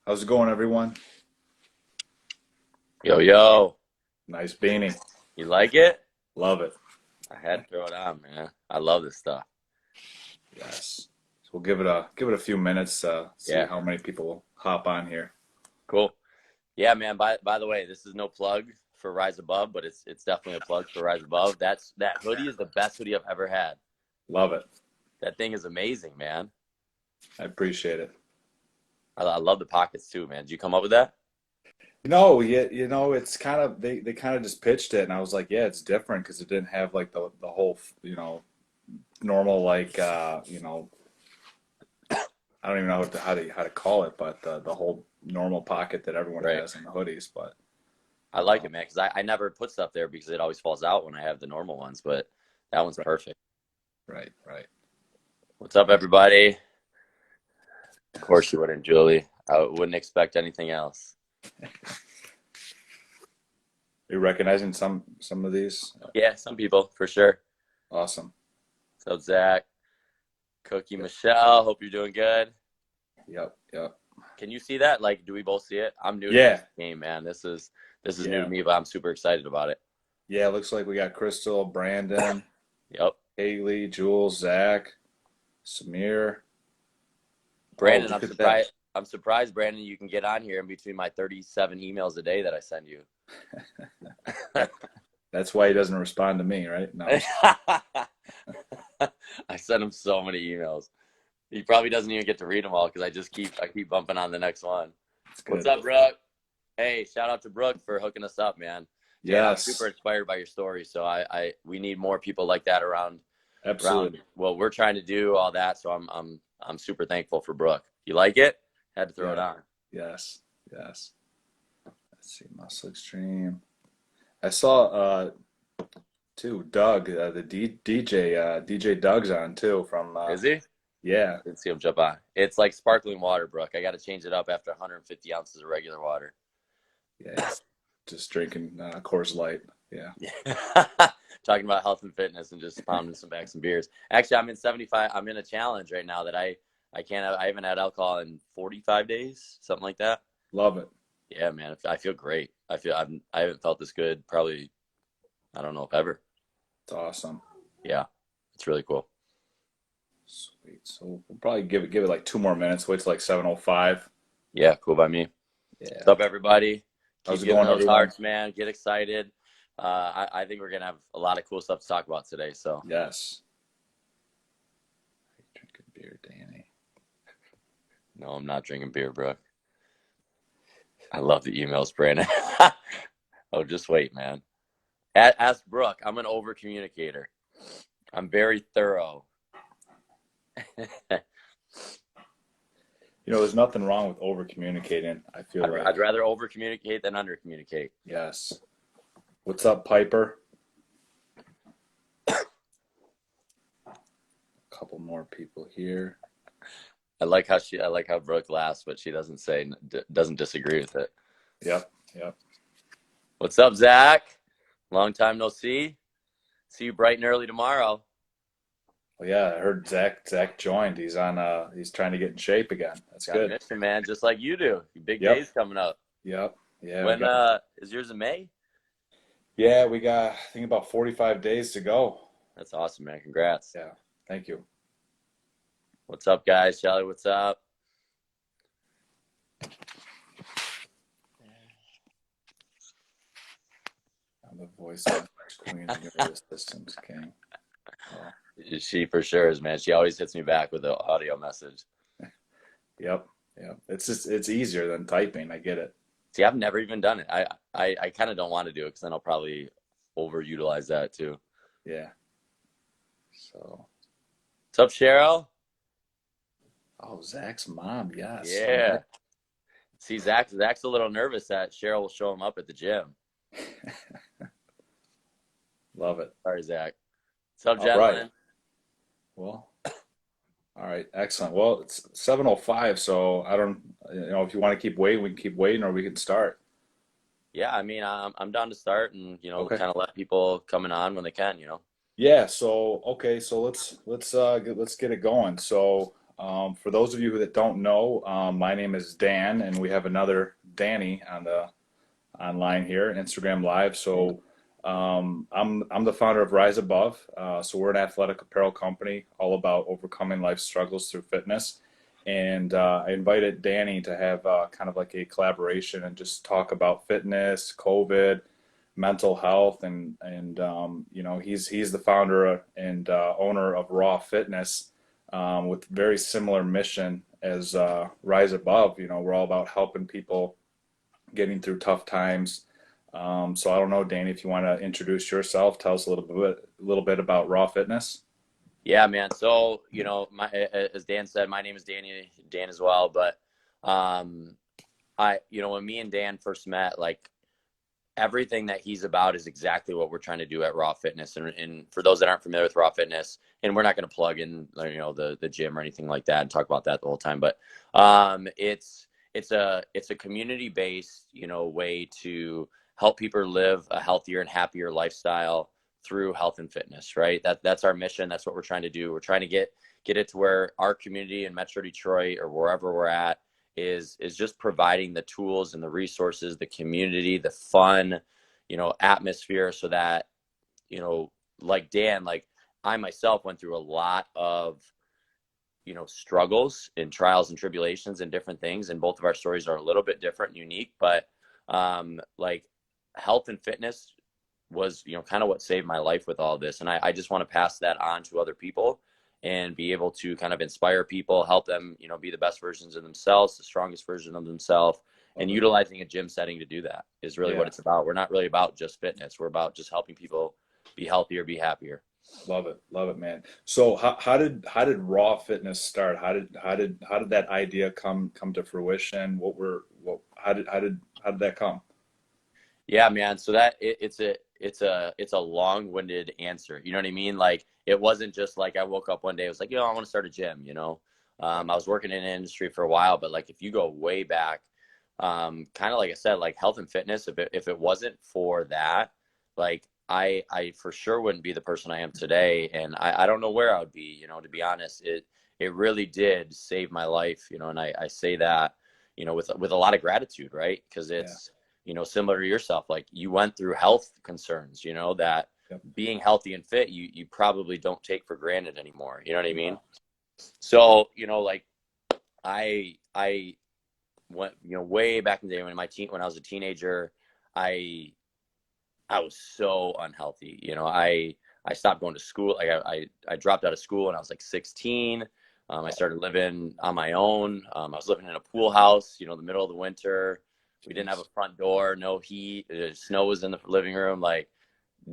How's it going, everyone? Yo, yo, Nice beanie. you like it? Love it. I had to throw it on, man. I love this stuff. Yes. So we'll give it a few minutes, see Yeah, how many people will hop on here. cool. Yeah, man. By the way, this is no plug for Rise Above, but it's definitely a plug for Rise Above. That hoodie is the best hoodie I've ever had. Love it. That thing is amazing, man. I appreciate it. I love the pockets too, man. Did you come up with that? No, it's kind of they kind of just pitched it, and I was like, yeah, it's different because it didn't have like the whole normal like I don't even know how to call it, but the whole normal pocket that everyone Right. has in the hoodies. But I like it, man, because I never put stuff there because it always falls out when I have the normal ones, but that one's right, perfect. right. What's up, everybody? Of course you wouldn't, Julie. I wouldn't expect anything else. Are you recognizing some of these? Yeah, some people for sure. Awesome. So Zach, Cookie, Yep, Michelle, hope you're doing good. yep. Can you see that? Like, do we both see it? I'm new to this Yeah, game, man. This is new to yeah. me, but I'm super excited about it. Yeah, it looks like we got Crystal, Brandon, Yep. Haley, Jules, Zach, Samir. Oh, Brandon, look at that. I'm surprised, Brandon, you can get on here in between my 37 emails a day that I send you. That's why he doesn't respond to me, right? No, I'm just I send him so many emails. He probably doesn't even get to read them all because I keep bumping on the next one. it's What's good. up, Brooke? Hey, shout out to Brooke for hooking us up, man. Man, I'm super Yes, inspired by your story. So we need more people like that around absolutely. what we're trying to do, all that. So I'm super thankful for Brooke. You like it? Had to throw it Yeah, on. yes, yes. Let's see, Muscle Extreme. I saw too Doug, the DJ, DJ Doug's on too from Is he? yeah, Didn't see him jump on. It's like sparkling water, Brooke. I got to change it up after 150 ounces of regular water. yeah. He's just drinking Coors Light. Yeah, Talking about health and fitness and just pounding some beers. Actually, I'm in 75. I'm in a challenge right now that I can't have, I haven't had alcohol in 45 days, something like that. love it. Yeah, man, I feel great. I haven't felt this good probably, I don't know if ever. It's awesome. Yeah, it's really cool. Sweet. So we'll probably give it like 2 more minutes. Wait till like 7:05. Yeah, cool by me. What's Yeah. up, everybody? How's Keep it giving going, those everyone? hearts, man. Get excited. I think we're gonna have a lot of cool stuff to talk about today. So Yes. Drinking beer, Danny. no, I'm not drinking beer, Brooke. I love the emails, Brandon. Oh, just wait, man. Ask Brooke. I'm an over communicator. I'm very thorough. There's nothing wrong with over communicating. I feel I'd like. rather over communicate than under communicate. Yes. What's up, Piper? A couple more people here. I like how Brooke laughs, but she doesn't disagree with it. Yep. Yep. What's up, Zach? Long time no see. See you bright and early tomorrow. Well, yeah, I heard Zach joined. He's trying to get in shape again. That's Got a good. mission, man, just like you do. Big Yep. days coming up. Yep. Yeah, we When got is yours in May? yeah, we got I think about 45 days to go. That's awesome, man. Congrats. Yeah. Thank you. What's up, guys? Shelly, what's up? I'm the voice of Queen of Nervous Systems King. Oh, She for sure is, man. She always hits me back with an audio message. yep. Yep. It's easier than typing. I get it. See, I've never even done it. I kind of don't want to do it because then I'll probably overutilize that too. Yeah. So, What's up, Cheryl? oh, Zach's mom. Yes. Yeah. See, Zach's a little nervous that Cheryl will show him up at the gym. Love it. Sorry, Zach. What's up, All right. gentlemen? Well, all right. Excellent. Well, it's 7:05, so I don't, if you want to keep waiting, we can keep waiting or we can start. Yeah, I mean, I'm down to start and Okay. kind of let people coming on when they can. Yeah, so okay, so let's get it going. So, For those of you that don't know, my name is Dan, and we have another Danny on the online here, Instagram Live. So I'm the founder of Rise Above. So we're an athletic apparel company all about overcoming life struggles through fitness. And I invited Danny to have kind of like a collaboration and just talk about fitness, COVID, mental health, and you know, he's the founder and owner of Raw Fitness, with very similar mission as Rise Above. You know, we're all about helping people getting through tough times. So I don't know, Danny, if you want to introduce yourself, tell us a little bit about Raw Fitness. Yeah, man. So, as Dan said, my name is Dan as well. But, when me and Dan first met, like everything that he's about is exactly what we're trying to do at Raw Fitness. And for those that aren't familiar with Raw Fitness, and we're not going to plug in, the gym or anything like that and talk about that the whole time. But, it's a community based, way to help people live a healthier and happier lifestyle through health and fitness, right? That's our mission. That's what we're trying to do. We're trying to get it to where our community in Metro Detroit or wherever we're at is just providing the tools and the resources, the community, the fun, atmosphere, so that, like Dan, like I myself went through a lot of, struggles and trials and tribulations and different things. And both of our stories are a little bit different and unique, but like health and fitness was, kind of what saved my life with all this. And I just want to pass that on to other people and be able to kind of inspire people, help them, be the best versions of themselves, the strongest version of themselves, and Okay. utilizing a gym setting to do that is really what Yeah, it's about. We're not really about just fitness. We're about just helping people be healthier, be happier. love it, man. So how did Raw Fitness start? How did that idea come to fruition? What how did that come? Yeah, man. So it's a long-winded answer. You know what I mean? Like it wasn't just like I woke up one day, I was like, I want to start a gym, I was working in an industry for a while, but like if you go way back, kind of like I said, like health and fitness, if it wasn't for that, like I for sure wouldn't be the person I am today. And I don't know where I would be, to be honest. It really did save my life, and I say that, with a lot of gratitude, right? Because Yeah. it's, similar to yourself, like you went through health concerns, that Yep. being healthy and fit, you probably don't take for granted anymore. You know what I mean? No. So, like I went, way back in the day when I was a teenager, I I was so unhealthy. I stopped going to school. Like I dropped out of school when I was like 16. I started living on my own. I was living in a pool house, the middle of the winter. We didn't have a Jeez. front door, no heat. Snow was in the living room, like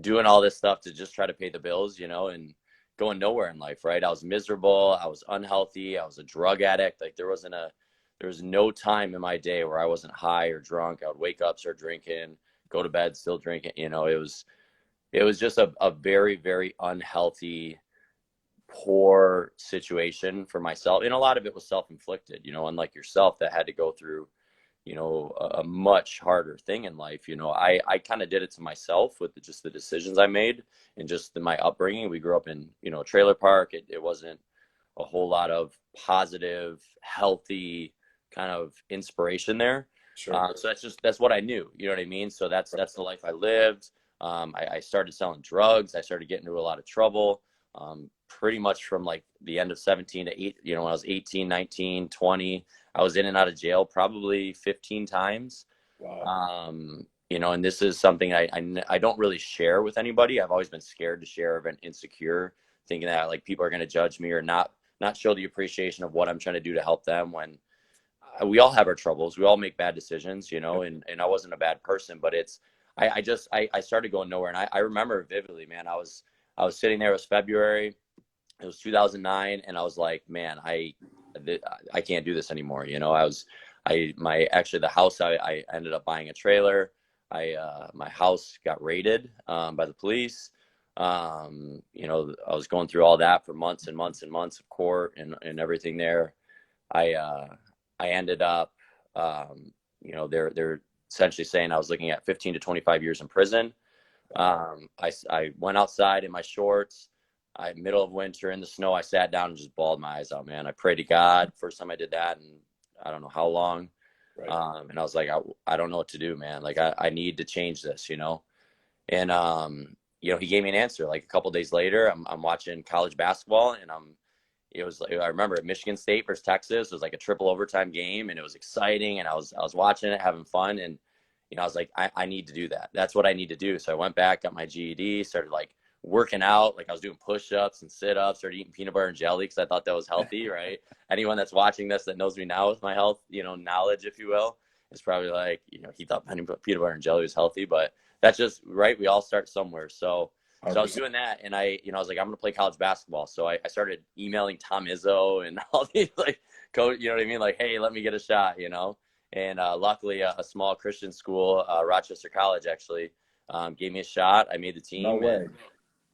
doing all this stuff to just try to pay the bills, and going nowhere in life, right? I was miserable. I was unhealthy. I was a drug addict. Like there was no time in my day where I wasn't high or drunk. I would wake up, start drinking, go to bed, still drinking. It was just a very, very unhealthy, poor situation for myself. And a lot of it was self-inflicted, unlike yourself that had to go through, a much harder thing in life. I kind of did it to myself with just the decisions I made and just my upbringing. We grew up in, a trailer park. It wasn't a whole lot of positive, healthy kind of inspiration there. Sure. So that's what I knew. You know what I mean? So that's the life I lived. I started selling drugs. I started getting into a lot of trouble. Pretty much from like the end of 17 to 8, when I was 18, 19, 20, I was in and out of jail probably 15 times. Wow. And this is something I don't really share with anybody. I've always been scared to share. I've been insecure, thinking that like people are going to judge me or not show the appreciation of what I'm trying to do to help them, when we all have our troubles. We all make bad decisions, Yep. and I wasn't a bad person, but I started going nowhere. And I remember vividly, man, I was sitting there, it was February, it was 2009. And I was like, man, I can't do this anymore. Actually the house, I ended up buying a trailer. My house got raided, by the police. I was going through all that for months and months and months of court and everything there. I, uh, I ended up, they're essentially saying I was looking at 15 to 25 years in prison. I went outside in my shorts. middle of winter in the snow, I sat down and just bawled my eyes out, man. I prayed to God. First time I did that, and I don't know how long. Right. And I was like, I don't know what to do, man. Like, I need to change this, you know? And, he gave me an answer. Like a couple days later, I'm watching college basketball, and it was like, I remember Michigan State versus Texas. It was like a triple overtime game, and it was exciting. And I was watching it, having fun. And, I was like, I need to do that. That's what I need to do. So I went back, got my GED, started like working out. Like I was doing push-ups and sit-ups, started eating peanut butter and jelly because I thought that was healthy, right? Anyone that's watching this that knows me now with my health, knowledge, if you will, is probably like, he thought peanut butter and jelly was healthy, but that's just right. We all start somewhere. So I was doing that, and I was like, I'm going to play college basketball. So I started emailing Tom Izzo and all these like coach, you know what I mean? Like, hey, let me get a shot, And luckily, a small Christian school, Rochester College, actually gave me a shot. I made the team. No way. And,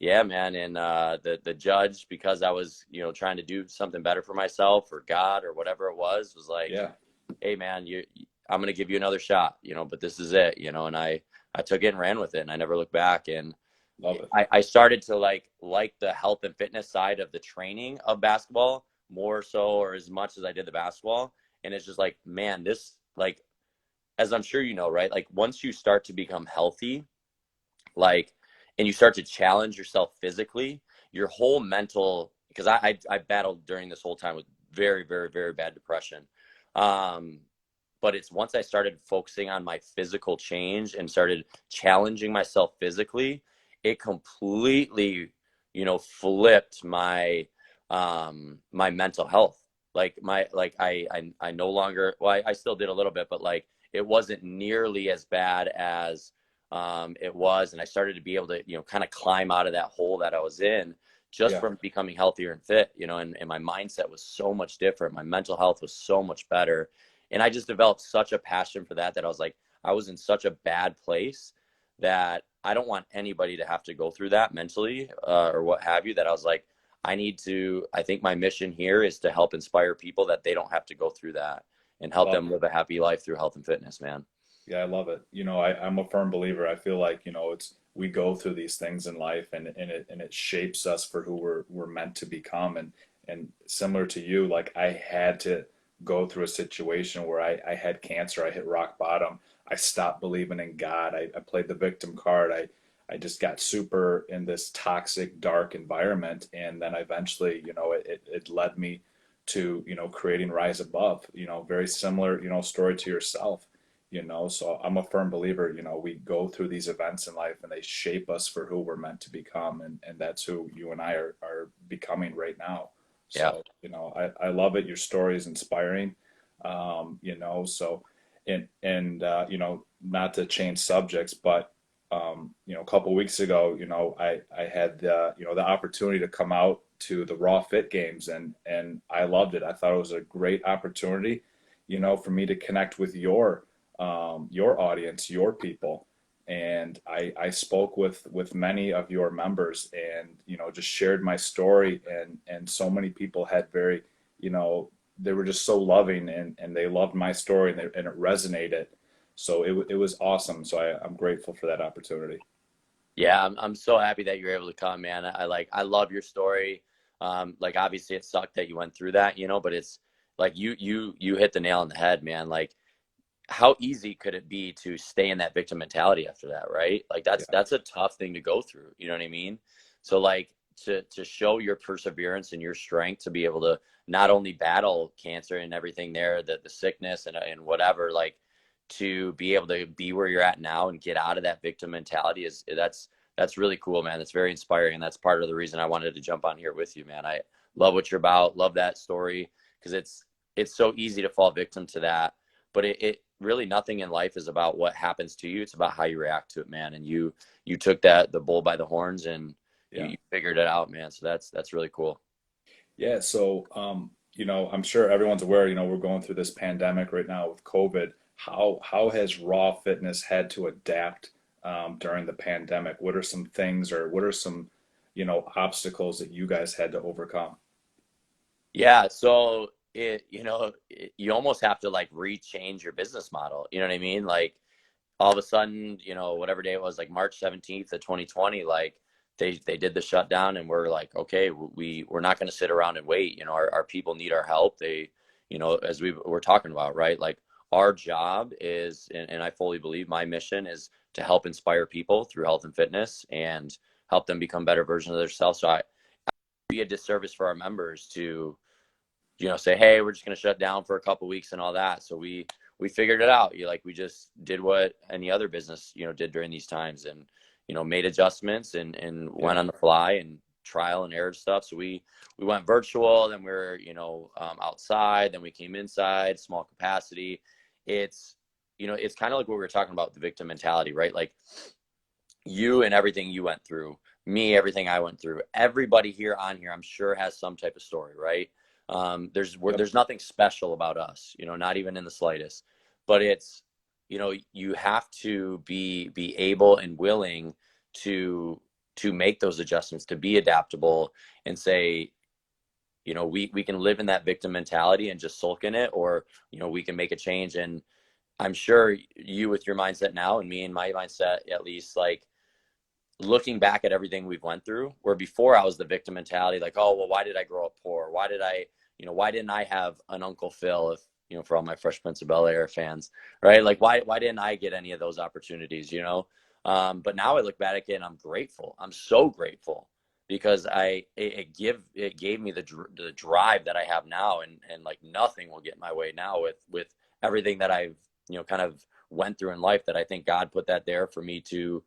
yeah, man. And the judge, because I was, trying to do something better for myself or God or whatever it was like, Yeah. hey, man, I'm going to give you another shot, but this is it, And I took it and ran with it, and I never looked back. And Love it. I started to like the health and fitness side of the training of basketball more so, or as much as I did the basketball. And it's just like, man, this, like, as I'm sure you know, right? Like once you start to become healthy, like, and you start to challenge yourself physically, your whole mental, because I battled during this whole time with very, very, very bad depression. But it's once I started focusing on my physical change and started challenging myself physically, it completely, flipped my my mental health. Like I no longer, well, I still did a little bit, but like it wasn't nearly as bad as it was. And I started to be able to, kind of climb out of that hole that I was in just from becoming healthier and fit, and my mindset was so much different. My mental health was so much better. And I just developed such a passion for that I was like, I was in such a bad place that I don't want anybody to have to go through that mentally or what have you, that I was like, I think my mission here is to help inspire people that they don't have to go through that and help them live a happy life through health and fitness, man. Yeah, I love it. I'm a firm believer. I feel like, we go through these things in life, and it shapes us for who we're meant to become. And similar to you, like I had to go through a situation where I had cancer. I hit rock bottom. I stopped believing in God. I played the victim card. I just got super in this toxic, dark environment. And then eventually, it led me to, creating Rise Above, very similar, story to yourself. So I'm a firm believer, we go through these events in life, and they shape us for who we're meant to become. And that's who you and I are becoming right now. Yeah. So, I love it. Your story is inspiring. So, not to change subjects, but, a couple weeks ago, I had the opportunity to come out to the Raw Fit Games, and I loved it. I thought it was a great opportunity, for me to connect with your audience, your people. And I spoke with many of your members, and, just shared my story, and so many people had very, they were just so loving, and they loved my story, and it resonated. So it was awesome. So I'm grateful for that opportunity. Yeah, I'm so happy that you're able to come, man. I love your story. Like obviously it sucked that you went through that, but it's like you hit the nail on the head, man. Like how easy could it be to stay in that victim mentality after that, right? Like that's a tough thing to go through, you know what I mean? So like to show your perseverance and your strength to be able to not only battle cancer and everything there, the sickness and whatever, like to be able to be where you're at now and get out of that victim mentality that's really cool, man. That's very inspiring. And that's part of the reason I wanted to jump on here with you, man. I love what you're about, love that story, because it's so easy to fall victim to that. But it really, nothing in life is about what happens to you. It's about how you react to it, man. And you took the bull by the horns, and you figured it out, man. So that's really cool. Yeah. So, I'm sure everyone's aware, we're going through this pandemic right now with COVID. How has Raw Fitness had to adapt during the pandemic? What are some things, or what are some, obstacles that you guys had to overcome? Yeah. So you almost have to like rechange your business model. You know what I mean? Like all of a sudden, whatever day it was, like March 17th of 2020, like they did the shutdown, and we're like, okay, we're not going to sit around and wait. You know, our people need our help. They, you know, as we were talking about, right? Like our job is, and I fully believe my mission is to help inspire people through health and fitness and help them become better versions of themselves. So I be a disservice for our members to, you know, say, hey, we're just going to shut down for a couple weeks and all that. So we figured it out. You like, we just did what any other business, you know, did during these times, and, you know, made adjustments and went on the fly and trial and error stuff. So we went virtual, then we're, you know, outside, then we came inside, small capacity. It's, you know, it's kind of like what we were talking about, the victim mentality, right? Like you and everything you went through, me, everything I went through, everybody here on here, I'm sure has some type of story, right? There's nothing special about us, you know, not even in the slightest, but it's, you know, you have to be able and willing to make those adjustments, to be adaptable and say, you know, we can live in that victim mentality and just sulk in it, or, you know, we can make a change. And I'm sure you with your mindset now, and me and my mindset, at least, like, looking back at everything we've went through, where before I was the victim mentality, like, oh, well, why did I grow up poor? Why did I, you know, why didn't I have an Uncle Phil? If, you know, for all my Fresh Prince of Bel-Air fans, right? Like, why didn't I get any of those opportunities, you know? But now I look back at it and I'm grateful. I'm so grateful because it gave me the drive that I have now, and like nothing will get in my way now with everything that I've, you know, kind of went through in life, that I think God put that there for me to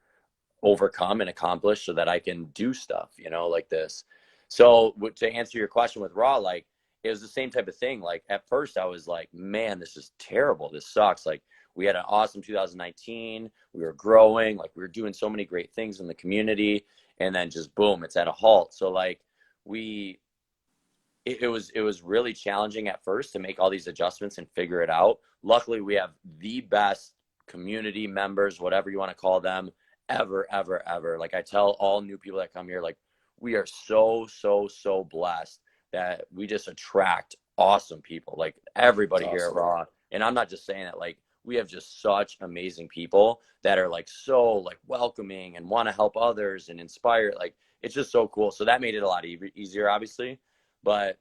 overcome and accomplish so that I can do stuff, you know, like this. So to answer your question with Raw, like, it was the same type of thing. Like at first I was like, man, this is terrible. This sucks. Like we had an awesome 2019. We were growing, like we were doing so many great things in the community, and then just boom, it's at a halt. So like we, it was really challenging at first to make all these adjustments and figure it out. Luckily, we have the best community members, whatever you want to call them, ever. Like I tell all new people that come here, like we are so blessed that we just attract awesome people. Like everybody here at Raw, and I'm not just saying that, like we have just such amazing people that are like so like welcoming and want to help others and inspire. Like it's just so cool. So that made it a lot easier, obviously. But,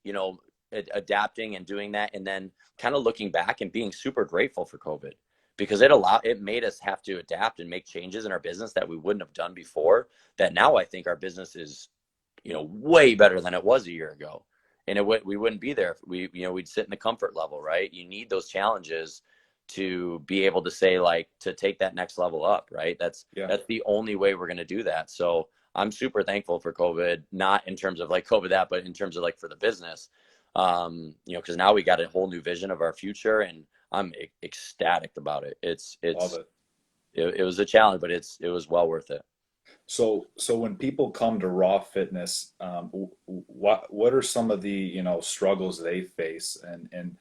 you know, adapting and doing that, and then kind of looking back and being super grateful for COVID, because it made us have to adapt and make changes in our business that we wouldn't have done before, that now I think our business is, you know, way better than it was a year ago. And we wouldn't be there if we, you know, we'd sit in the comfort level, right? You need those challenges to be able to say, like, to take that next level up, right? That's the only way we're going to do that. So I'm super thankful for COVID, not in terms of like COVID that, but in terms of like for the business, you know, because now we got a whole new vision of our future, and I'm ecstatic about it. It was a challenge, but it was well worth it. So when people come to Raw Fitness, what are some of the, you know, struggles they face, and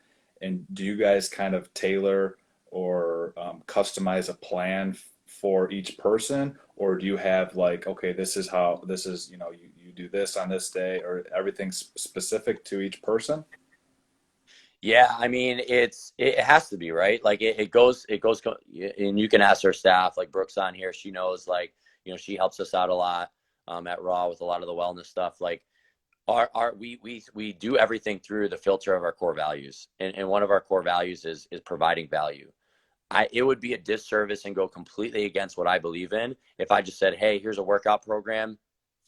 do you guys kind of tailor or customize a plan for each person, or do you have like, okay, this is, you know, you do this on this day, or everything's specific to each person? Yeah, I mean, it has to be, right. Like it goes, and you can ask our staff, like Brooks on here. She knows, like, you know, she helps us out a lot at Raw with a lot of the wellness stuff. Like we do everything through the filter of our core values, and one of our core values is providing value. It would be a disservice and go completely against what I believe in if I just said, hey, here's a workout program,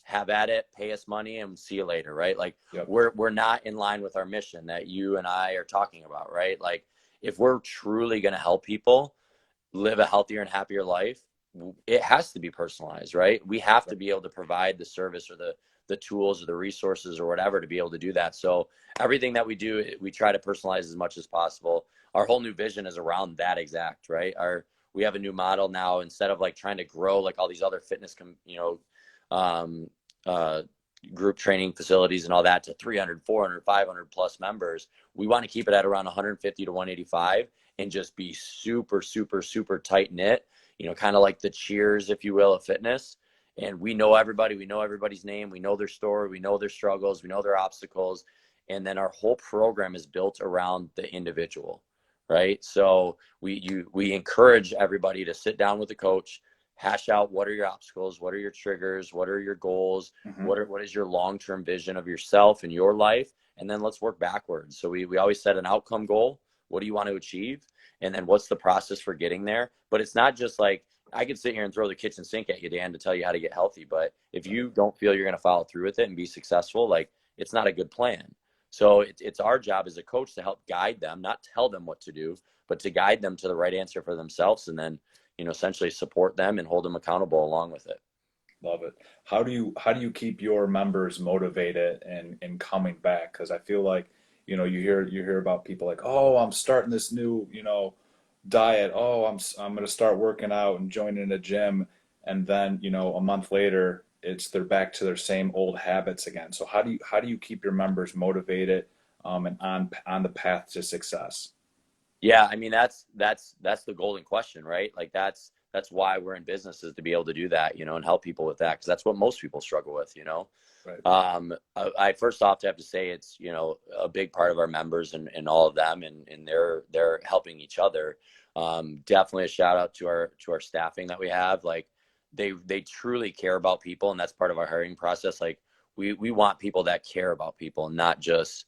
have at it, pay us money, and see you later, right? Like we're not in line with our mission that you and I are talking about, right? Like if we're truly going to help people live a healthier and happier life, it has to be personalized, right? We have to be able to provide the service or the tools or the resources or whatever to be able to do that. So everything that we do, we try to personalize as much as possible. Our whole new vision is around that exact, right? We have a new model now. Instead of like trying to grow like all these other fitness, you know, um, uh, group training facilities and all that to 300, 400, 500 plus members, we want to keep it at around 150 to 185 and just be super tight knit, you know, kind of like the Cheers, if you will, of fitness. And we know everybody, we know everybody's name, we know their story, we know their struggles, we know their obstacles. And then our whole program is built around the individual, right? So we encourage everybody to sit down with the coach, hash out what are your obstacles, what are your triggers, what are your goals, Hmm. what is your long-term vision of yourself and your life, and then let's work backwards. So we always set an outcome goal. What do you want to achieve? And then what's the process for getting there? But it's not just like I could sit here and throw the kitchen sink at you, Dan, to tell you how to get healthy. But if you don't feel you're going to follow through with it and be successful, like it's not a good plan. So it's our job as a coach to help guide them, not tell them what to do, but to guide them to the right answer for themselves, and then, essentially support them and hold them accountable along with it. Love it. How do you keep your members motivated and coming back? Because I feel like, you hear about people like, oh, I'm starting this new, diet. Oh, I'm gonna start working out and joining a gym, and then, a month later, they're back to their same old habits again. So how do you keep your members motivated, and on the path to success? Yeah, I mean that's the golden question, right? Like that's why we're in business, is to be able to do that, and help people with that, because that's what most people struggle with. Right. I first off have to say it's, a big part of our members and all of them, and they're helping each other. Definitely a shout out to our staffing that we have. Like they truly care about people, and that's part of our hiring process. Like we want people that care about people, not just,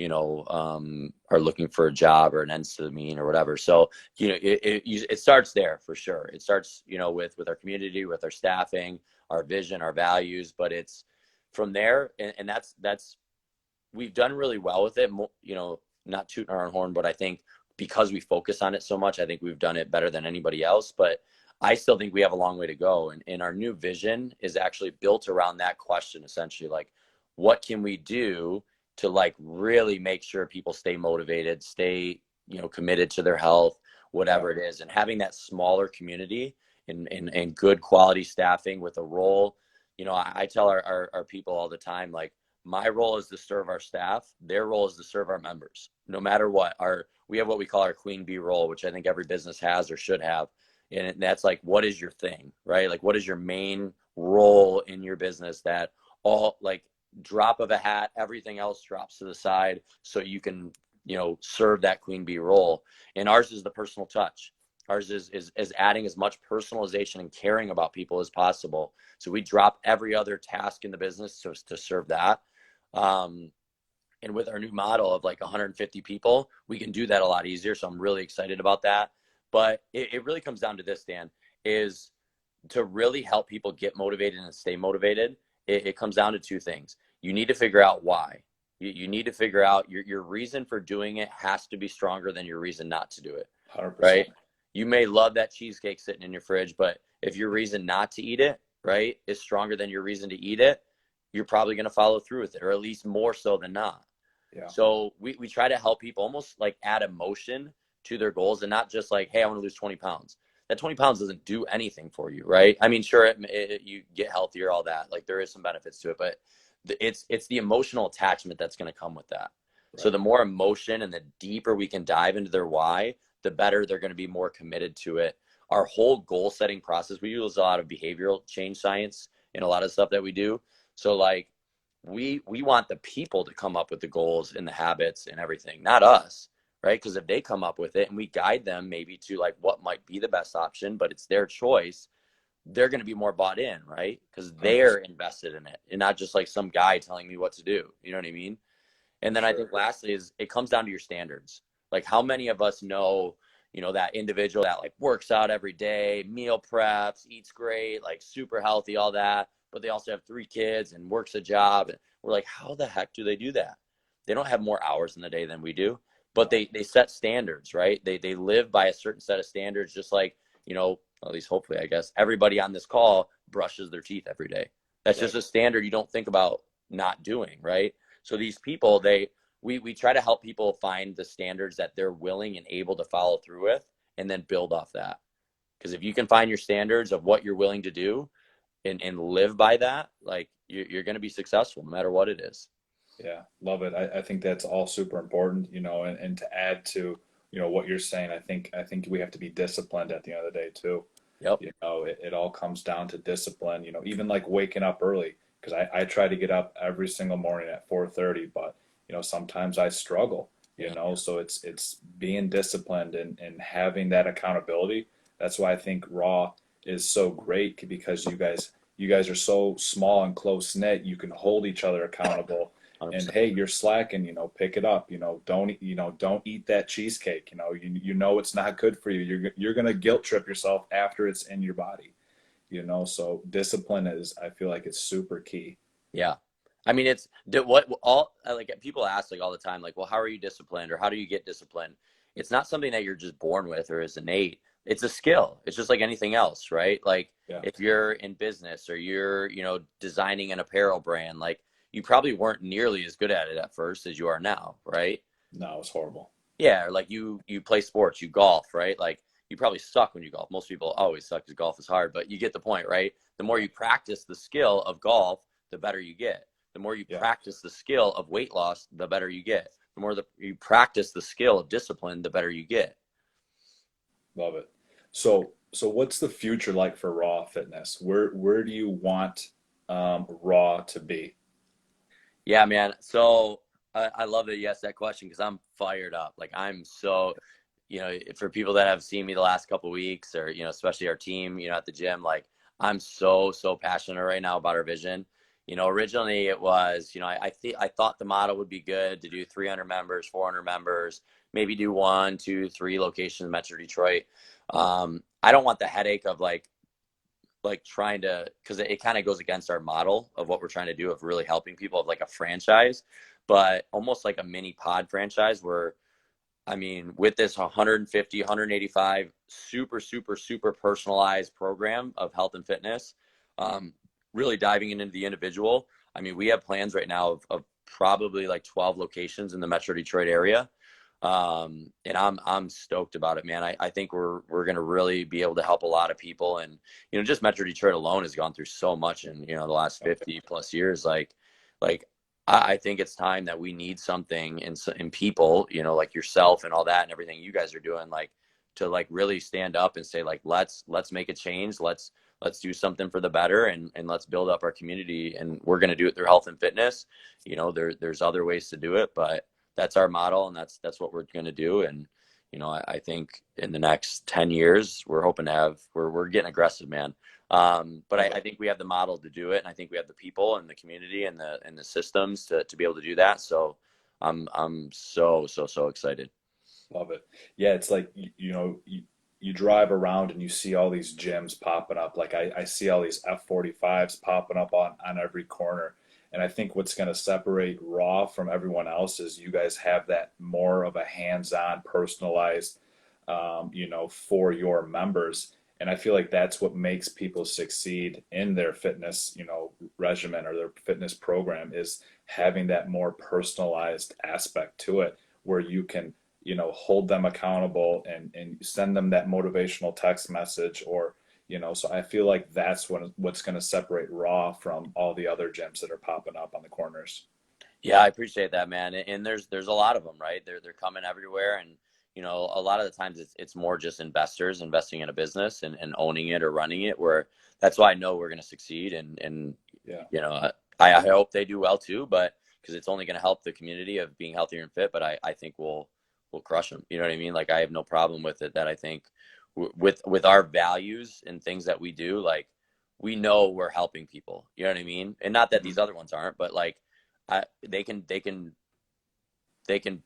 are looking for a job or an ends to the mean or whatever. So, it starts there for sure. It starts, with our community, with our staffing, our vision, our values, but it's from there. And that's, we've done really well with it, not tooting our own horn, but I think because we focus on it so much, I think we've done it better than anybody else, but I still think we have a long way to go. And our new vision is actually built around that question, essentially, like, what can we do to like really make sure people stay motivated, stay, committed to their health, Yeah. whatever it is. And having that smaller community and good quality staffing with a role, I tell our people all the time, like, my role is to serve our staff. Their role is to serve our members. No matter what, we have what we call our queen bee role, which I think every business has or should have. And that's like, what is your thing, right? Like, what is your main role in your business that all, like, drop of a hat, everything else drops to the side so you can, serve that queen bee role. And ours is the personal touch. Ours is adding as much personalization and caring about people as possible. So we drop every other task in the business to serve that. Um, and with our new model of like 150 people, we can do that a lot easier. So I'm really excited about that. But it really comes down to this, Dan, is to really help people get motivated and stay motivated. It comes down to two things. You need to figure out why. You need to figure out your reason for doing it has to be stronger than your reason not to do it, 100%. right? You may love that cheesecake sitting in your fridge, but if your reason not to eat it, right, is stronger than your reason to eat it, you're probably going to follow through with it, or at least more so than not. Yeah. So we try to help people almost like add emotion to their goals, and not just like, hey, I want to lose 20 pounds. That 20 pounds doesn't do anything for you, right? I mean, sure, you get healthier, all that. Like, there is some benefits to it, but it's the emotional attachment that's going to come with that. So Right. the more emotion and the deeper we can dive into their why, the better they're going to be more committed to it. Our whole goal setting process, we use a lot of behavioral change science in a lot of stuff that we do. So like, we want the people to come up with the goals and the habits and everything, not us, right? Because if they come up with it and we guide them maybe to like what might be the best option, but it's their choice, they're going to be more bought in, right? Because they're 100%. invested in it and not just like some guy telling me what to do. You know what I mean? And For then I sure. think lastly is it comes down to your standards. Like, how many of us know, that individual that like works out every day, meal preps, eats great, like super healthy, all that, but they also have 3 kids and works a job. And we're like, how the heck do they do that? They don't have more hours in the day than we do, but No. they set standards, right? They live by a certain set of standards, just like, at least hopefully, I guess, everybody on this call brushes their teeth every day. That's Right. just a standard you don't think about not doing, right? So these people, we try to help people find the standards that they're willing and able to follow through with, and then build off that. Because if you can find your standards of what you're willing to do and live by that, like, you're going to be successful no matter what it is. Yeah, love it. I think that's all super important, and to add to, what you're saying, I think we have to be disciplined at the end of the day too. Yep. It all comes down to discipline, even like waking up early, because I try to get up every single morning at 4:30, but sometimes I struggle, Yeah. so it's being disciplined and having that accountability. That's why I think Raw is so great because you guys are so small and close knit. You can hold each other accountable. And 100%. hey, you're slacking, pick it up. Don't eat that cheesecake. You know it's not good for you. You're gonna guilt trip yourself after it's in your body. So discipline is, I feel like it's super key. Yeah. I mean, it's what all like people ask like all the time, like, well, how are you disciplined or how do you get disciplined? It's not something that you're just born with or is innate. It's a skill. It's just like anything else, right? Like Yeah. if you're in business or you're, designing an apparel brand, like you probably weren't nearly as good at it at first as you are now, right? No, it's horrible. Yeah, or like you play sports, you golf, right? Like you probably suck when you golf. Most people always suck because golf is hard, but you get the point, right? The more Yeah. you practice the skill of golf, the better you get. The more you Yeah. practice the skill of weight loss, the better you get. The more you practice the skill of discipline, the better you get. Love it. So what's the future like for Raw Fitness? Where do you want Raw to be? Yeah, man. So I love that you asked that question because I'm fired up. Like I'm so, for people that have seen me the last couple of weeks, or especially our team, at the gym, like I'm so passionate right now about our vision. Originally it was, I thought the model would be good to do 300 members, 400 members, maybe do 1, 2, 3 locations in Metro Detroit. I don't want the headache of like trying to, because it kind of goes against our model of what we're trying to do of really helping people of like a franchise, but almost like a mini pod franchise where, I mean, with this 150, 185 super personalized program of health and fitness, really diving into the individual. I mean, we have plans right now of probably like 12 locations in the Metro Detroit area. And I'm stoked about it, man. I think we're gonna really be able to help a lot of people, and just Metro Detroit alone has gone through so much in the last 50 plus years. Like I think it's time that we need something in people, like yourself and all that, and everything you guys are doing, like to like really stand up and say like let's make a change, let's do something for the better, and let's build up our community, and we're gonna do it through health and fitness. There's other ways to do it, but that's our model, and that's what we're going to do. And I think in the next 10 years we're hoping to have we're getting aggressive, man. But I think we have the model to do it, and I think we have the people and the community and the systems to be able to do that. So I'm so excited. Love it. Yeah, it's like you drive around and you see all these gyms popping up. Like I see all these F45s popping up on every corner. And I think what's going to separate Raw from everyone else is you guys have that more of a hands-on, personalized, for your members. And I feel like that's what makes people succeed in their fitness, regimen or their fitness program is having that more personalized aspect to it where you can hold them accountable and send them that motivational text message or so I feel like that's what's going to separate Raw from all the other gyms that are popping up on the corners. Yeah, I appreciate that, man. And there's a lot of them, right? They're coming everywhere, and a lot of the times it's more just investors investing in a business and owning it or running it. Where that's why I know we're going to succeed, and Yeah. I hope they do well too. But because it's only going to help the community of being healthier and fit. But I think we'll crush them. You know what I mean? Like I have no problem with it. That I think with our values and things that we do, like we know we're helping people. You know what I mean? And not that Mhm. these other ones aren't, but like they can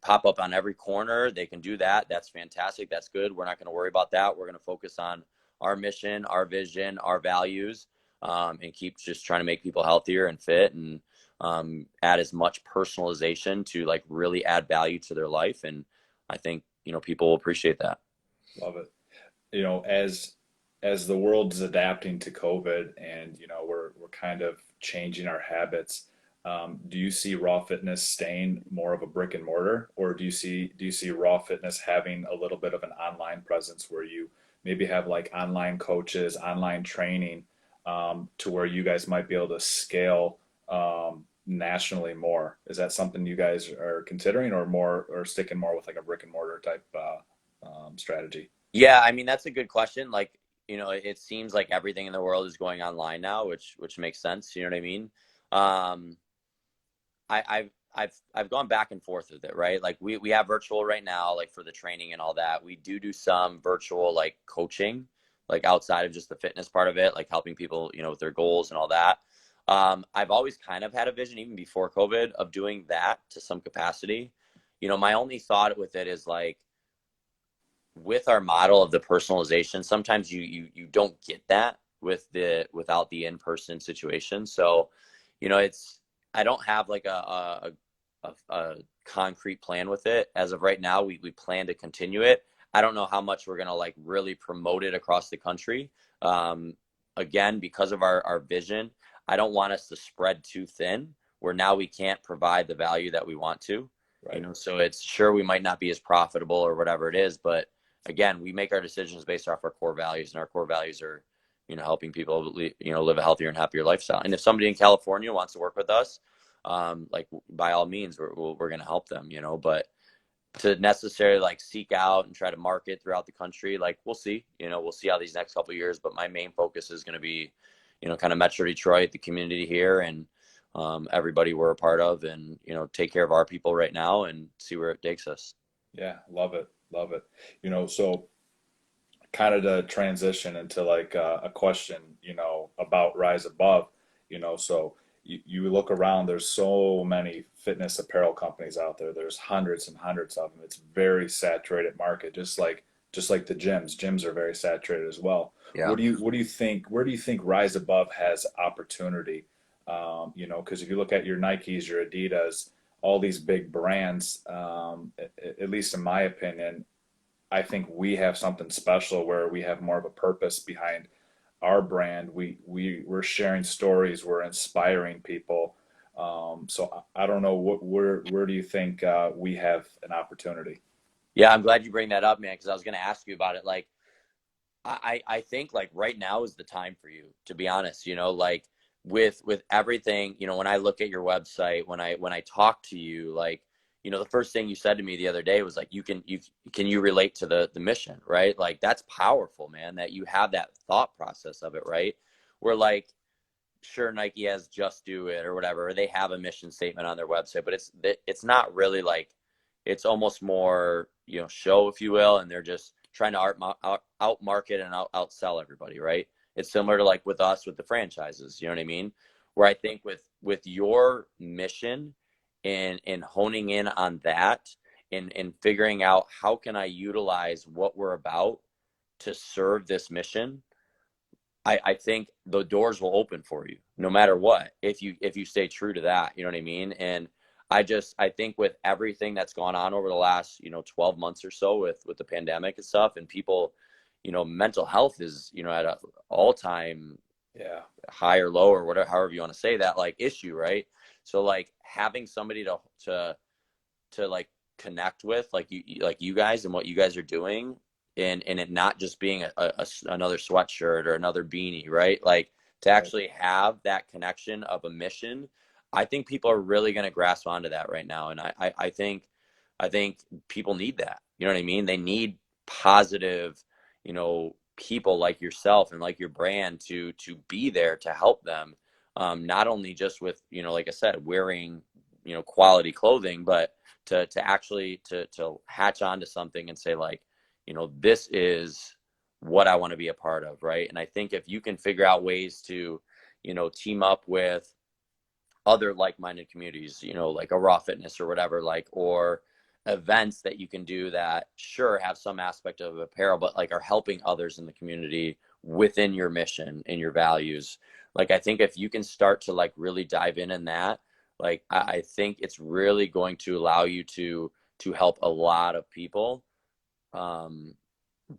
pop up on every corner. They can do that. That's fantastic. That's good. We're not going to worry about that. We're going to focus on our mission, our vision, our values, and keep just trying to make people healthier and fit, and add as much personalization to like really add value to their life. And I think people will appreciate that. Love it. As the world is adapting to COVID and we're kind of changing our habits, do you see Raw Fitness staying more of a brick and mortar, or do you see Raw Fitness having a little bit of an online presence where you maybe have like online coaches, online training, to where you guys might be able to scale nationally more? Is that something you guys are considering, or sticking more with like a brick and mortar type strategy? Yeah, I mean that's a good question. Like, it seems like everything in the world is going online now, which makes sense. You know what I mean? Um, I've gone back and forth with it, right? Like we have virtual right now, like for the training and all that. We do some virtual like coaching like outside of just the fitness part of it, like helping people, with their goals and all that. I've always kind of had a vision, even before COVID, of doing that to some capacity. My only thought with it is like, with our model of the personalization, sometimes you don't get that without the in-person situation. So, it's, I don't have like a concrete plan with it as of right now. We plan to continue it. I don't know how much we're gonna like really promote it across the country. Again, because of our vision, I don't want us to spread too thin where now we can't provide the value that we want to. Right. So it's, sure, we might not be as profitable or whatever it is, but again, we make our decisions based off our core values, and our core values are, helping people, live a healthier and happier lifestyle. And if somebody in California wants to work with us, like, by all means, we're going to help them, but to necessarily like seek out and try to market throughout the country, like, we'll see how these next couple of years, but my main focus is going to be, kind of Metro Detroit, the community here, and everybody we're a part of, and, take care of our people right now and see where it takes us. Yeah, love it. Love it. So kind of to transition into like a question, about Rise Above, so you look around, there's so many fitness apparel companies out there. There's hundreds and hundreds of them. It's very saturated market, just like the gyms. Gyms are very saturated as well. Yeah. What do you think, where do you think Rise Above has opportunity? Because if you look at your Nikes, your Adidas, all these big brands, at least in my opinion, I think we have something special where we have more of a purpose behind our brand. We're sharing stories. We're inspiring people. So I don't know where do you think we have an opportunity? Yeah, I'm glad you bring that up, man, because I was going to ask you about it. Like, I think like right now is the time for you, to be honest, like, with everything, when I look at your website, when I talk to you, like, the first thing you said to me the other day was like, can you relate to the mission, right? Like, that's powerful, man, that you have that thought process of it, right? Where like, sure, Nike has Just Do It or whatever, or they have a mission statement on their website, but it's not really like, it's almost more, show, if you will, and they're just trying to out market and outsell everybody, right? It's similar to like with us with the franchises, you know what I mean? Where I think with your mission and honing in on that, and figuring out how can I utilize what we're about to serve this mission, I think the doors will open for you no matter what, if you stay true to that, you know what I mean? And I think with everything that's gone on over the last, 12 months or so with the pandemic and stuff, and people, mental health is, at a all time, Yeah, high or low, or whatever, however you want to say that, like, issue, right? So like having somebody to like connect with, like you guys and what you guys are doing, and it not just being another sweatshirt or another beanie, right? Like, to right. actually have that connection of a mission, I think people are really going to grasp onto that right now. And I think people need that. You know what I mean? They need positive, people like yourself and like your brand to be there to help them. Not only just with, like I said, wearing, quality clothing, but to actually to hatch onto something and say like, this is what I want to be a part of, right? And I think if you can figure out ways to, team up with other like-minded communities, like a Raw Fitness or whatever, like, or events that you can do that, sure, have some aspect of apparel, but like are helping others in the community within your mission and your values. Like, I think if you can start to like really dive in that, like, I think it's really going to allow you to help a lot of people, um,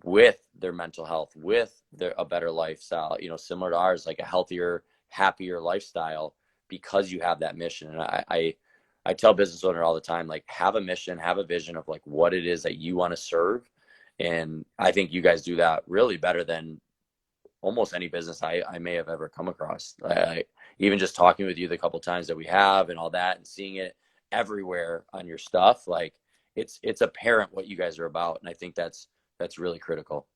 with their mental health, with a better lifestyle, similar to ours, like a healthier, happier lifestyle, because you have that mission. And I tell business owner all the time, like, have a mission, have a vision of like what it is that you want to serve. And I think you guys do that really better than almost any business I may have ever come across. Even just talking with you the couple times that we have and all that, and seeing it everywhere on your stuff, like, it's apparent what you guys are about. And I think that's really critical.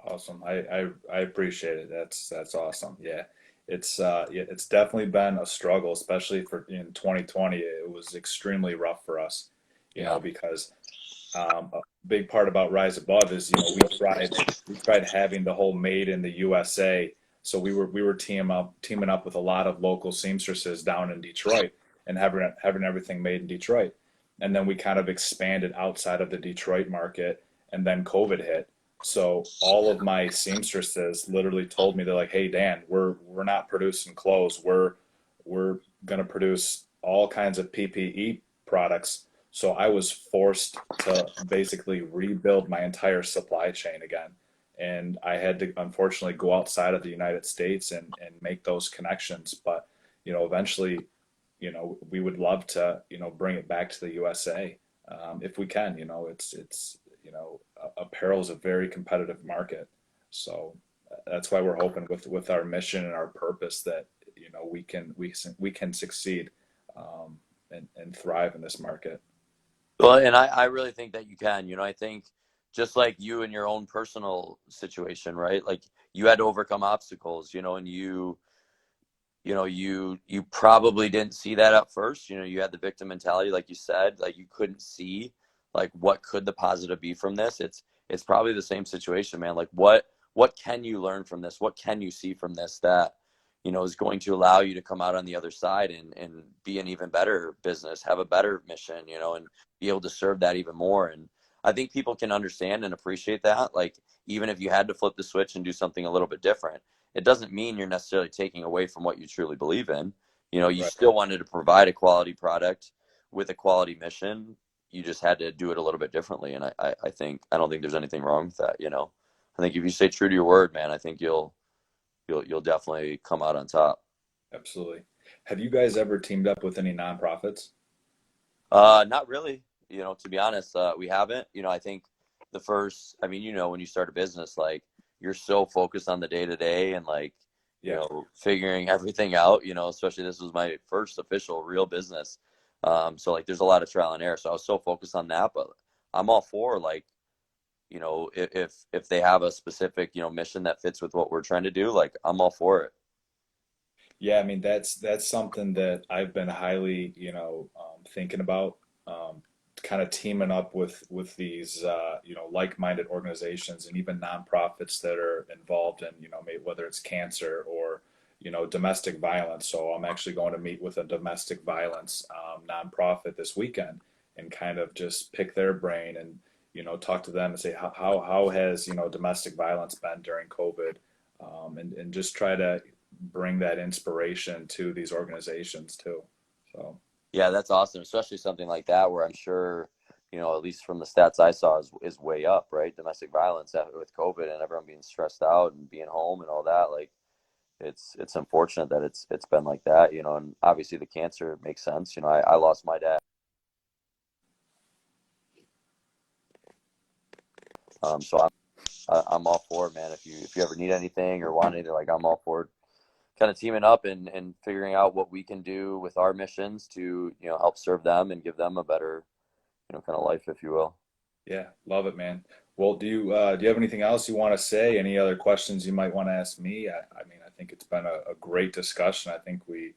Awesome. I appreciate it. That's awesome. Yeah. Yeah, it's definitely been a struggle, especially for in 2020. It was extremely rough for us, Yeah. because big part about Rise Above is, we tried having the whole made in the USA. So we were teaming up with a lot of local seamstresses down in Detroit and having everything made in Detroit. And then we kind of expanded outside of the Detroit market, and then COVID hit. So all of my seamstresses literally told me, they're like, "Hey Dan, we're not producing clothes. We're gonna produce all kinds of PPE products." So I was forced to basically rebuild my entire supply chain again. And I had to unfortunately go outside of the United States and make those connections. But, eventually, we would love to, bring it back to the USA, if we can. Apparel is a very competitive market. So that's why we're hoping with our mission and our purpose that, we can succeed, and thrive in this market. Well, and I really think that you can. I think just like you in your own personal situation, right? Like you had to overcome obstacles, and you probably didn't see that at first. You had the victim mentality, like you said, like you couldn't see like what could the positive be from this. It's probably the same situation, man. Like what can you learn from this? What can you see from this that is going to allow you to come out on the other side and be an even better business, have a better mission, and be able to serve that even more. And I think people can understand and appreciate that. Like, even if you had to flip the switch and do something a little bit different, it doesn't mean you're necessarily taking away from what you truly believe in. You Right. still wanted to provide a quality product with a quality mission. You just had to do it a little bit differently. And I don't think there's anything wrong with that. I think if you stay true to your word, man, I think you'll definitely come out on top. Absolutely. Have you guys ever teamed up with any nonprofits? Not really. To be honest, we haven't. I think the first, I mean, when you start a business, like you're so focused on the day to day and like, Yeah. figuring everything out. Especially this was my first official real business. So like, there's a lot of trial and error. So I was so focused on that, but I'm all for like, if they have a specific, mission that fits with what we're trying to do, like I'm all for it. Yeah, I mean that's something that I've been highly, thinking about, kind of teaming up with these, like-minded organizations and even nonprofits that are involved in, maybe whether it's cancer or, domestic violence. So I'm actually going to meet with a domestic violence, nonprofit this weekend and kind of just pick their brain and, talk to them and say how has, domestic violence been during COVID, and just try to bring that inspiration to these organizations too. So Yeah, that's awesome, especially something like that where I'm sure, at least from the stats I saw, is way up, right? Domestic violence with COVID and everyone being stressed out and being home and all that. Like, it's unfortunate that it's been like that, and obviously the cancer makes sense. I lost my dad. So I'm all for it, man. If you ever need anything or want anything, like I'm all for it. Kind of teaming up and figuring out what we can do with our missions to help serve them and give them a better kind of life, if you will. yeah, love it, man. Well, do you have anything else you want to say? Any other questions you might want to ask me? I mean, I think it's been a great discussion. I think we,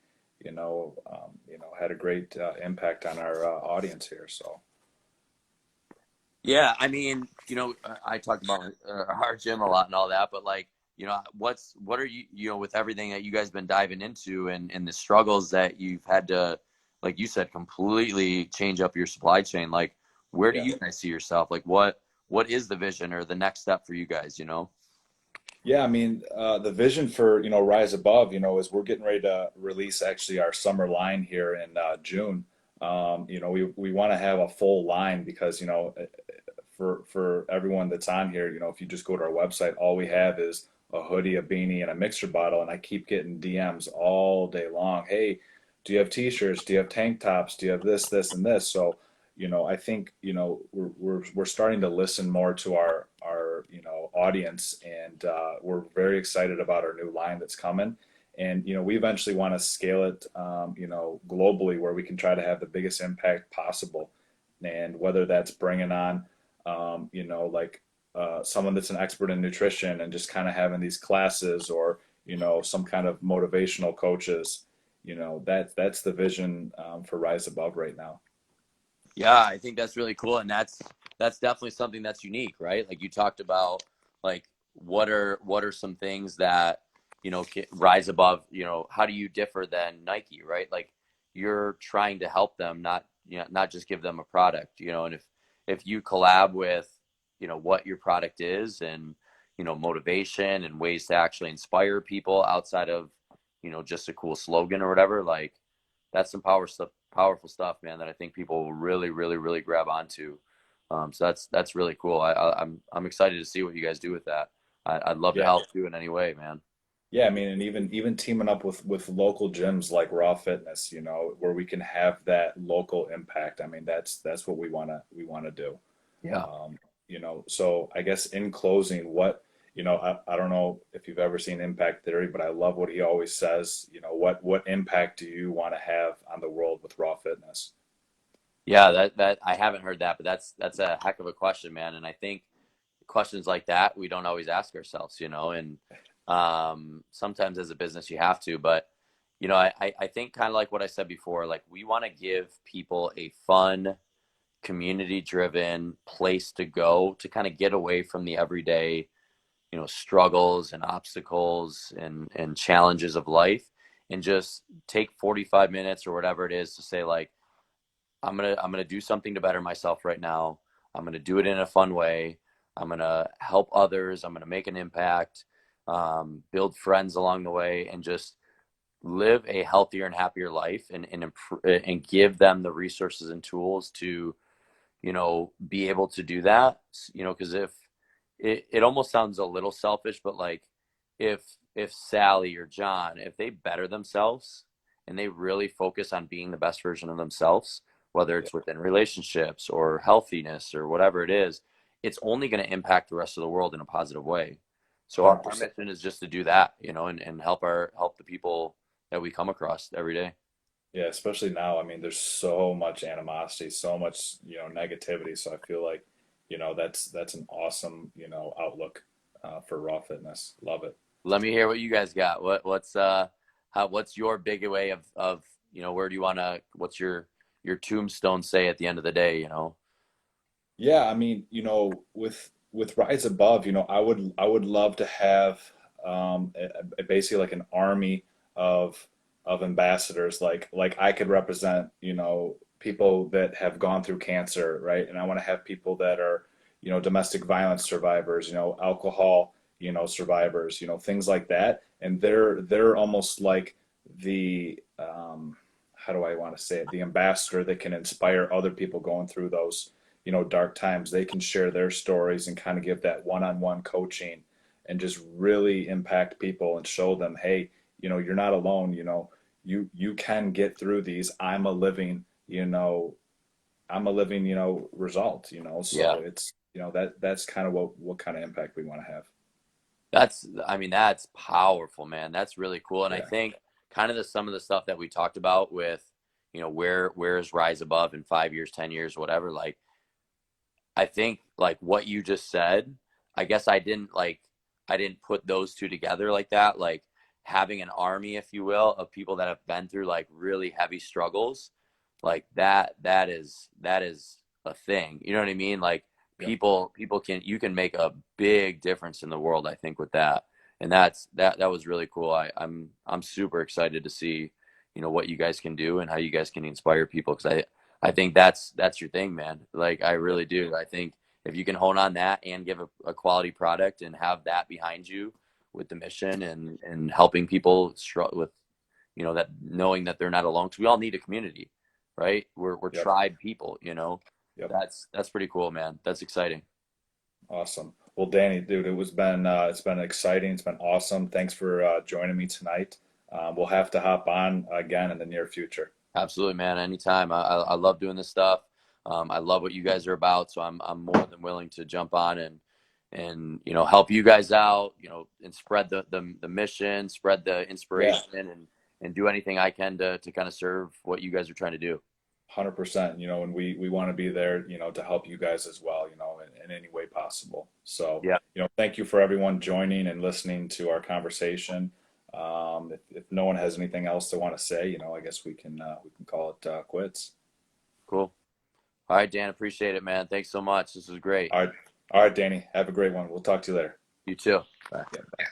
had a great, impact on our, audience here. So Yeah, I mean, I talked about our gym a lot and all that, but like, what are you, with everything that you guys been diving into and the struggles that you've had to, like you said, completely change up your supply chain. Like, where do yeah. you guys see yourself? Like, what is the vision or the next step for you guys? Yeah, I mean, the vision for, Rise Above, is we're getting ready to release actually our summer line here in, June. We want to have a full line because, for everyone that's on here, if you just go to our website, all we have is a hoodie, a beanie, and a mixer bottle. And I keep getting DMs all day long. Hey, do you have t-shirts? Do you have tank tops? Do you have this, and this? So, I think, we're starting to listen more to our audience, and, we're very excited about our new line that's coming. And, we eventually want to scale it, globally where we can try to have the biggest impact possible. And whether that's bringing on, like, someone that's an expert in nutrition and just kind of having these classes, or, some kind of motivational coaches, that's the vision, for Rise Above right now. Yeah, I think that's really cool, and that's definitely something that's unique, right? Like you talked about, like what are some things that rise above, how do you differ than Nike, right? Like you're trying to help them, not just give them a product, and if you collab with what your product is, and motivation and ways to actually inspire people outside of just a cool slogan or whatever, like that's some powerful stuff, man, that I think people will really, really, really grab onto. So that's really cool. I'm excited to see what you guys do with that. I'd love to Yeah. help too in any way, man. Yeah, I mean, and even teaming up with local gyms like Raw Fitness, where we can have that local impact. I mean, that's what we wanna do. Yeah. So I guess in closing, I don't know if you've ever seen Impact Theory, but I love what he always says. What impact do you want to have on the world with Raw Fitness? Yeah, that I haven't heard that, but that's a heck of a question, man. And I think questions like that we don't always ask ourselves, and sometimes as a business you have to, but I think kind of like what I said before, like we want to give people a fun, community driven place to go to kind of get away from the everyday, struggles and obstacles and challenges of life, and just take 45 minutes or whatever it is to say, like, I'm gonna do something to better myself right now. I'm gonna do it in a fun way. I'm gonna help others. I'm gonna make an impact, build friends along the way, and just live a healthier and happier life, and give them the resources and tools to be able to do that. Because if it almost sounds a little selfish, but like if Sally or John, if they better themselves and they really focus on being the best version of themselves, whether Yeah, it's within relationships or healthiness or whatever it is, it's only going to impact the rest of the world in a positive way. So our 100%. mission is just to do that, and help the people that we come across every day. Yeah, especially now. I mean, there's so much animosity, so much, negativity. So I feel like, that's an awesome, outlook for Raw Fitness. Love it. Let me hear what you guys got. What's your big way of where do you want to, what's your tombstone say at the end of the day? Yeah, I mean, with Rise Above, I would love to have basically like an army of ambassadors, like I could represent, people that have gone through cancer, right? And I want to have people that are, domestic violence survivors, alcohol, survivors, things like that. And they're almost like the how do I want to say it? The ambassador that can inspire other people going through those dark times. They can share their stories and kind of give that one-on-one coaching and just really impact people and show them, hey, you're not alone. You can get through these. I'm a living result. Yeah. So it's that's kind of what kind of impact we want to have. I mean, that's powerful, man. That's really cool. And I Yeah. think kind of some of the stuff that we talked about with, where is Rise Above in 5 years, 10 years, whatever, like, I think like what you just said, I guess I didn't put those two together like that. Like having an army, if you will, of people that have been through like really heavy struggles, like that is a thing. You know what I mean? Like Yep. people can you can make a big difference in the world, I think, with that. And that was really cool. I'm super excited to see, what you guys can do and how you guys can inspire people, because I think that's your thing, man. Like I Yep. really do. I think if you can hone on that and give a quality product and have that behind you with the mission and helping people struggle with, that knowing that they're not alone. Because we all need a community, right? We're Yep. tribe people, Yep. That's pretty cool, man. That's exciting. Awesome. Well, Danny, dude, it's been exciting. It's been awesome. Thanks for joining me tonight. We'll have to hop on again in the near future. Absolutely, man. Anytime. I love doing this stuff. I love what you guys are about, so I'm more than willing to jump on and help you guys out, and spread the mission, spread the Yeah, inspiration, and do anything I can to kind of serve what you guys are trying to do. 100%. And we want to be there, to help you guys as well, in any way possible. So, Yeah, thank you for everyone joining and listening to our conversation. If no one has anything else to want to say, I guess we can call it quits. cool. All right, Dan, appreciate it, man. Thanks so much. This was great. All right, Danny. Have a great one. We'll talk to you later. You too. Bye. Yeah, bye.